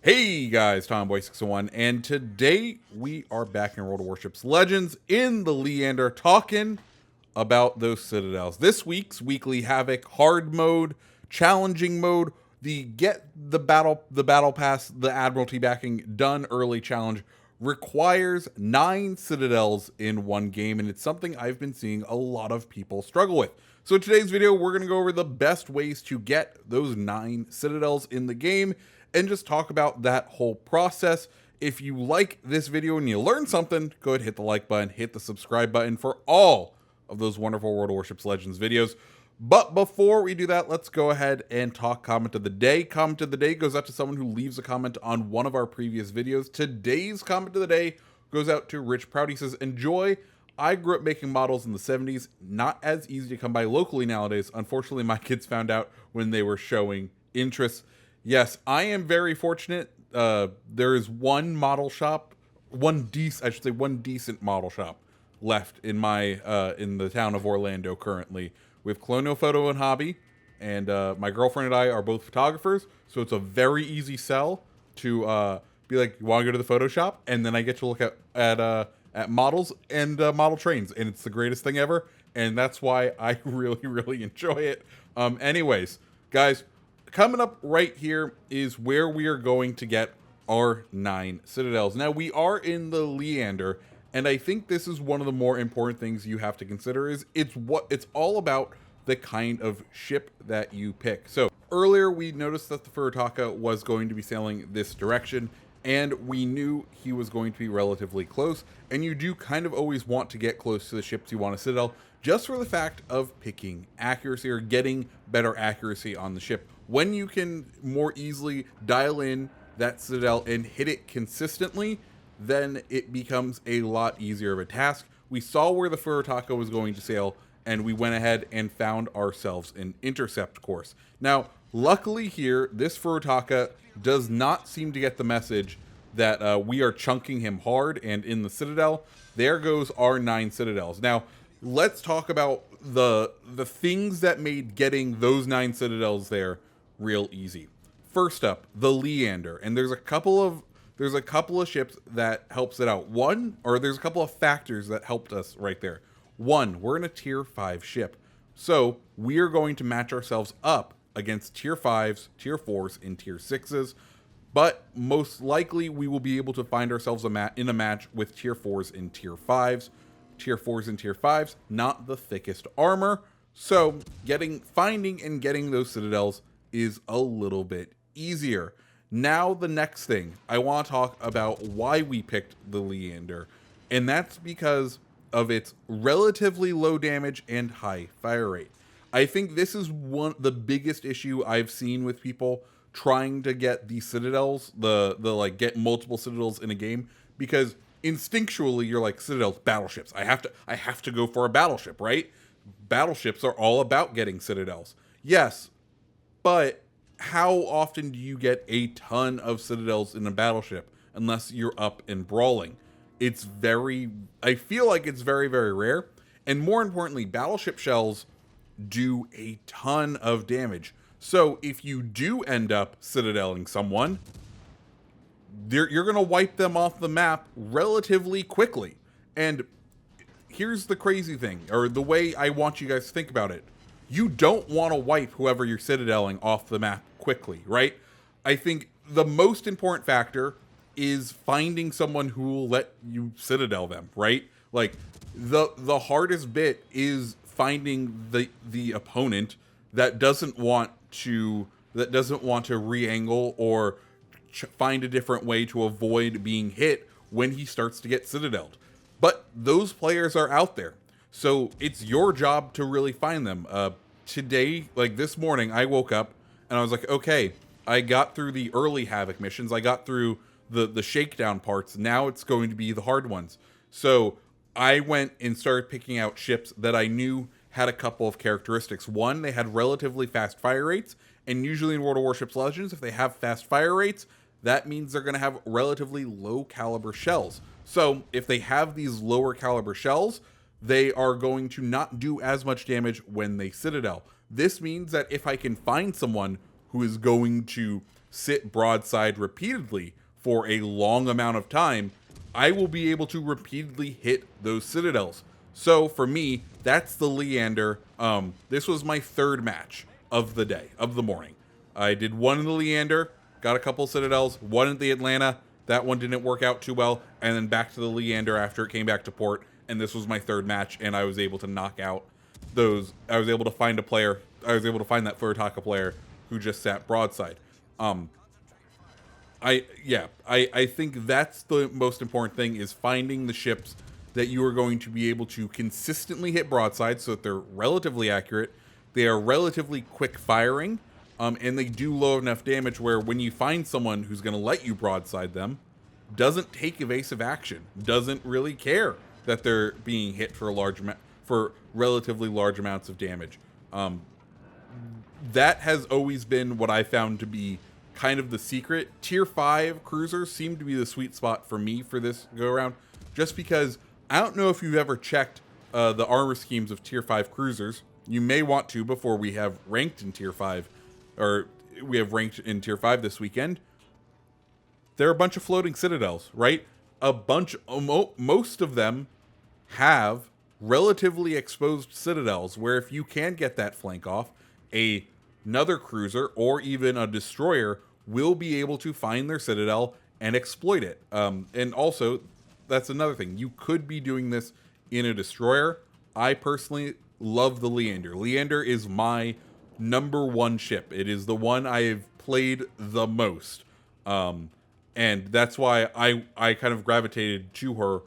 Hey guys, Tomboy601, and today we are back in World of Warships Legends in the Leander talking about those citadels. This week's weekly Havoc hard mode, challenging mode, the get the battle pass, the Admiralty backing done early challenge requires 9 citadels in one game, and it's something I've been seeing a lot of people struggle with. So in today's video, we're going to go over the best ways to get those 9 citadels in the game and just talk about that whole process. If you like this video and you learned something, go ahead, hit the like button, hit the subscribe button for all of those wonderful World of Warships Legends videos. But before we do that, let's go ahead and talk comment of the day. Comment of the day goes out to someone who leaves a comment on one of our previous videos. Today's comment of the day goes out to Rich Proud. He says, enjoy. I grew up making models in the 70s. Not as easy to come by locally nowadays. Unfortunately, my kids found out when they were showing interest. Yes, I am very fortunate. There is one model shop, one decent model shop left in my in the town of Orlando currently. We have Colonial Photo and Hobby, and my girlfriend and I are both photographers, so it's a very easy sell to be like, you want to go to the photo shop, and then I get to look at models and model trains, and it's the greatest thing ever, and that's why I really enjoy it. Anyways, guys, coming up right here is where we are going to get our 9 citadels. Now, we are in the Leander, and I think this is one of the more important things you have to consider is it's all about the kind of ship that you pick. So earlier we noticed that the Furutaka was going to be sailing this direction, and we knew he was going to be relatively close, and you do kind of always want to get close to the ships you want to citadel just for the fact of picking accuracy or getting better accuracy on the ship. When you can more easily dial in that citadel and hit it consistently, then it becomes a lot easier of a task. We saw where the Furutaka was going to sail, and we went ahead and found ourselves an intercept course. Now, luckily here, this Furutaka does not seem to get the message that we are chunking him hard, and in the citadel, there goes our 9 citadels. Now, let's talk about the things that made getting those 9 citadels there real easy. First up, the Leander, and there's a couple of ships that helps it out. There's a couple of factors that helped us right there. One, we're in a tier 5 ship, so we are going to match ourselves up against tier 5s, tier 4s, and tier 6s, but most likely we will be able to find ourselves in a match with tier 4s and tier 5s. Tier 4s and tier 5s, not the thickest armor, so finding and getting those citadels is a little bit easier. Now the next thing, I want to talk about why we picked the Leander, and that's because of its relatively low damage and high fire rate. I think this is the biggest issue I've seen with people trying to get the citadels, get multiple citadels in a game, because instinctually you're like, citadels, battleships. I have to go for a battleship, right? Battleships are all about getting citadels. Yes, but how often do you get a ton of citadels in a battleship unless you're up and brawling? I feel like it's very, very rare. And more importantly, battleship shells do a ton of damage. So if you do end up citadeling someone, you're going to wipe them off the map relatively quickly. And here's the crazy thing, or the way I want you guys to think about it. You don't want to wipe whoever you're citadeling off the map quickly, right? I think the most important factor is finding someone who will let you citadel them, right? Like the hardest bit is finding the opponent that doesn't want to re-angle or find a different way to avoid being hit when he starts to get citadeled. But those players are out there. So it's your job to really find them. Today, like this morning, I woke up and I was like, okay, I got through the early Havoc missions. I got through the shakedown parts. Now it's going to be the hard ones. So I went and started picking out ships that I knew had a couple of characteristics. One, they had relatively fast fire rates. And usually in World of Warships Legends, if they have fast fire rates, that means they're going to have relatively low caliber shells. So if they have these lower caliber shells, they are going to not do as much damage when they citadel. This means that if I can find someone who is going to sit broadside repeatedly for a long amount of time, I will be able to repeatedly hit those citadels. So for me, that's the Leander. This was my third match of the day, of the morning. I did one in the Leander, got a couple citadels, one at the Atlanta. That one didn't work out too well, and then back to the Leander after it came back to port, and this was my third match, and I was able to knock out those. I was able to find a player. I was able to find that Furutaka player who just sat broadside. I think that's the most important thing, is finding the ships that you are going to be able to consistently hit broadside so that they're relatively accurate, they are relatively quick firing, and they do low enough damage where when you find someone who's going to let you broadside them, doesn't take evasive action, doesn't really care that they're being hit for relatively large amounts of damage. That has always been what I found to be kind of the secret. Tier 5 cruisers seem to be the sweet spot for me for this go around, just because I don't know if you've ever checked the armor schemes of Tier 5 cruisers. You may want to before we have ranked in Tier 5, or we have ranked in Tier 5 this weekend. There are a bunch of floating citadels, right? Most of them have relatively exposed citadels, where if you can get that flank off, another cruiser or even a destroyer will be able to find their citadel and exploit it. And also, that's another thing. You could be doing this in a destroyer. I personally love the Leander. Leander is my #1 ship. It is the one I have played the most. And that's why I kind of gravitated to her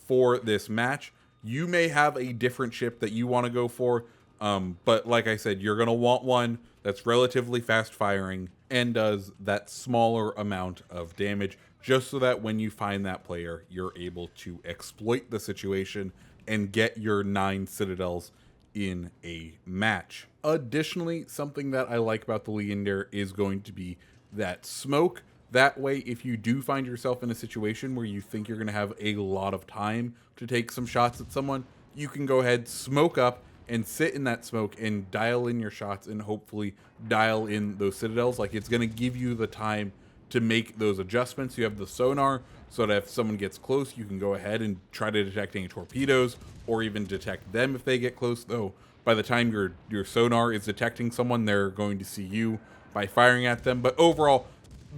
for this match. You may have a different ship that you want to go for, but like I said, you're going to want one that's relatively fast firing and does that smaller amount of damage, just so that when you find that player, you're able to exploit the situation and get your 9 citadels in a match. Additionally, something that I like about the Leander is going to be that smoke. That way, if you do find yourself in a situation where you think you're going to have a lot of time to take some shots at someone, you can go ahead, smoke up, and sit in that smoke and dial in your shots and hopefully dial in those citadels. Like, it's going to give you the time to make those adjustments. You have the sonar, so that if someone gets close, you can go ahead and try to detect any torpedoes or even detect them if they get close. Though by the time your sonar is detecting someone, they're going to see you by firing at them. But overall,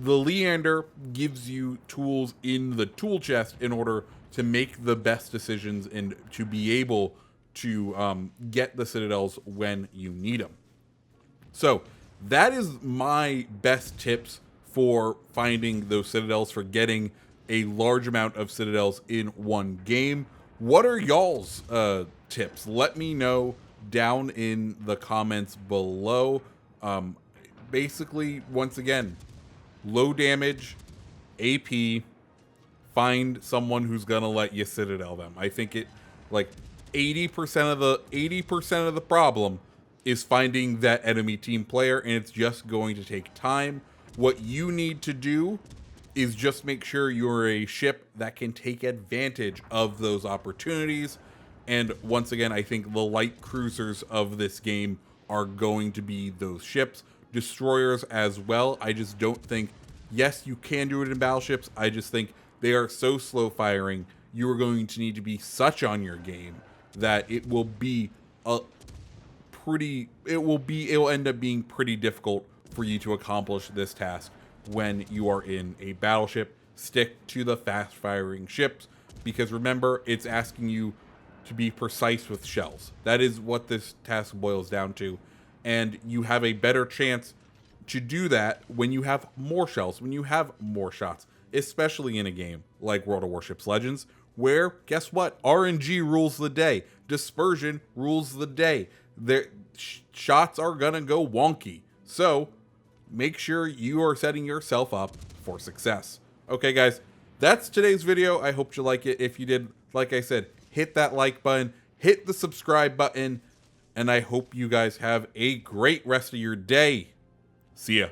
the Leander gives you tools in the tool chest in order to make the best decisions and to be able to get the citadels when you need them. So that is my best tips for finding those citadels, for getting a large amount of citadels in one game. What are y'all's tips? Let me know down in the comments below. Basically, once again, low damage, AP, find someone who's gonna let you citadel them. I think it, like, 80% of the problem is finding that enemy team player, and it's just going to take time. What you need to do is just make sure you're a ship that can take advantage of those opportunities. And once again, I think the light cruisers of this game are going to be those ships. Destroyers as well. I just don't think, yes, you can do it in battleships. I just think they are so slow firing. You are going to need to be such on your game that it will end up being pretty difficult for you to accomplish this task when you are in a battleship. Stick to the fast firing ships, because remember, it's asking you to be precise with shells. That is what this task boils down to. And you have a better chance to do that when you have more shells, when you have more shots, especially in a game like World of Warships Legends, where, guess what? RNG rules the day. Dispersion rules the day. Their shots are gonna go wonky. So make sure you are setting yourself up for success. Okay, guys, that's today's video. I hope you like it. If you did, like I said, hit that like button, hit the subscribe button, and I hope you guys have a great rest of your day. See ya.